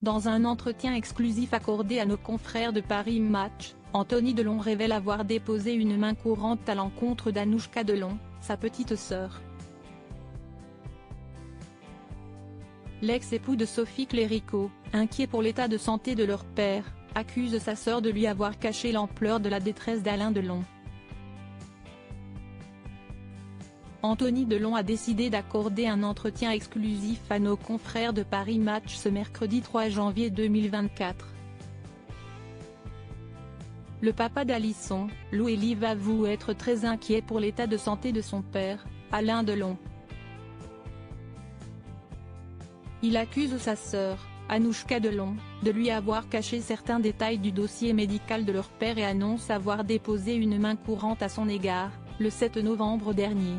Dans un entretien exclusif accordé à nos confrères de Paris Match, Anthony Delon révèle avoir déposé une main courante à l'encontre d'Anouchka Delon, sa petite sœur. L'ex-époux de Sophie Clérico, inquiet pour l'état de santé de leur père, accuse sa sœur de lui avoir caché l'ampleur de la détresse d'Alain Delon. Anthony Delon a décidé d'accorder un entretien exclusif à nos confrères de Paris Match ce mercredi 3 janvier 2024. Le papa d'Alisson, Lou Elive, avoue être très inquiet pour l'état de santé de son père, Alain Delon. Il accuse sa sœur, Anouchka Delon, de lui avoir caché certains détails du dossier médical de leur père et annonce avoir déposé une main courante à son égard, le 7 novembre dernier.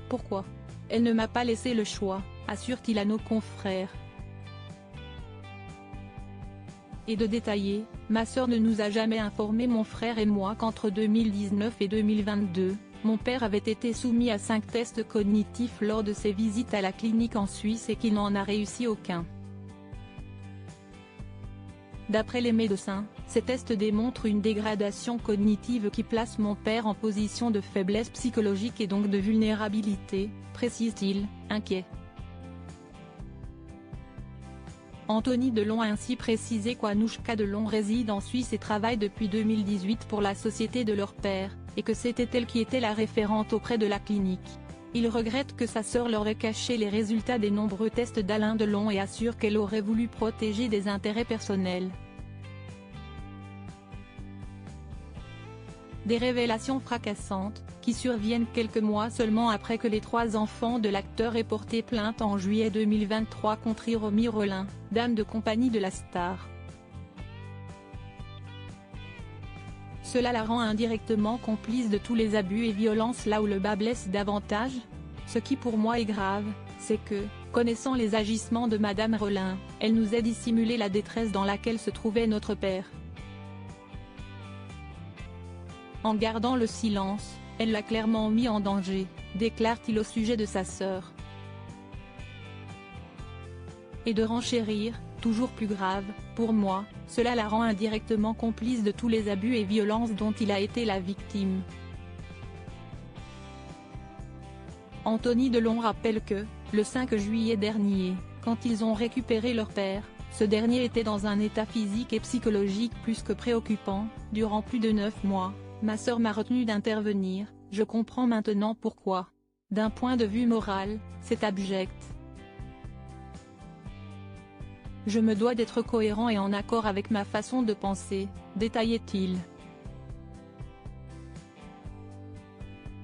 Pourquoi ? Elle ne m'a pas laissé le choix, assure-t-il à nos confrères. Et de détailler, ma sœur ne nous a jamais informé mon frère et moi qu'entre 2019 et 2022, mon père avait été soumis à 5 tests cognitifs lors de ses visites à la clinique en Suisse et qu'il n'en a réussi aucun. D'après les médecins, ces tests démontrent une dégradation cognitive qui place mon père en position de faiblesse psychologique et donc de vulnérabilité, précise-t-il, inquiet. Anthony Delon a ainsi précisé qu'Anouchka Delon réside en Suisse et travaille depuis 2018 pour la société de leur père, et que c'était elle qui était la référente auprès de la clinique. Il regrette que sa sœur leur ait caché les résultats des nombreux tests d'Alain Delon et assure qu'elle aurait voulu protéger des intérêts personnels. Des révélations fracassantes, qui surviennent quelques mois seulement après que les 3 enfants de l'acteur aient porté plainte en juillet 2023 contre Romy Rolin, dame de compagnie de la star. Cela la rend indirectement complice de tous les abus et violences là où le bas blesse davantage. Ce qui pour moi est grave, c'est que, connaissant les agissements de Madame Rolin, elle nous a dissimulé la détresse dans laquelle se trouvait notre père. En gardant le silence, elle l'a clairement mis en danger, déclare-t-il au sujet de sa sœur. Et de renchérir, toujours plus grave, pour moi, cela la rend indirectement complice de tous les abus et violences dont il a été la victime. Anthony Delon rappelle que, le 5 juillet dernier, quand ils ont récupéré leur père, ce dernier était dans un état physique et psychologique plus que préoccupant. Durant plus de 9 mois, ma sœur m'a retenu d'intervenir, je comprends maintenant pourquoi. D'un point de vue moral, c'est abject. Je me dois d'être cohérent et en accord avec ma façon de penser, détaillait-il.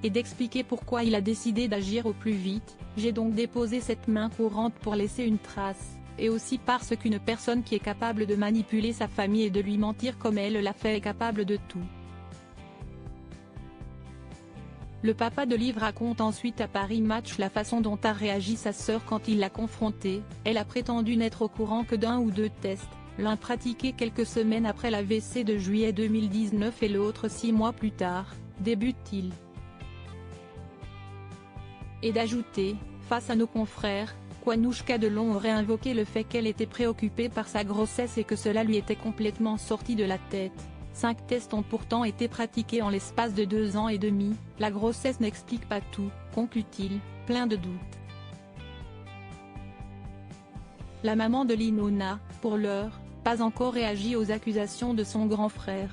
Et d'expliquer pourquoi il a décidé d'agir au plus vite, j'ai donc déposé cette main courante pour laisser une trace, et aussi parce qu'une personne qui est capable de manipuler sa famille et de lui mentir comme elle l'a fait est capable de tout. Le papa de Liv raconte ensuite à Paris Match la façon dont a réagi sa sœur quand il l'a confrontée. Elle a prétendu n'être au courant que d'1 ou 2 tests, l'un pratiqué quelques semaines après l'AVC de juillet 2019 et l'autre 6 mois plus tard, débute-t-il. Et d'ajouter, face à nos confrères, qu'Anouchka Delon aurait invoqué le fait qu'elle était préoccupée par sa grossesse et que cela lui était complètement sorti de la tête. 5 tests ont pourtant été pratiqués en l'espace de 2 ans et demi, la grossesse n'explique pas tout, conclut-il, plein de doutes. La maman de Lino n'a, pour l'heure, pas encore réagi aux accusations de son grand frère.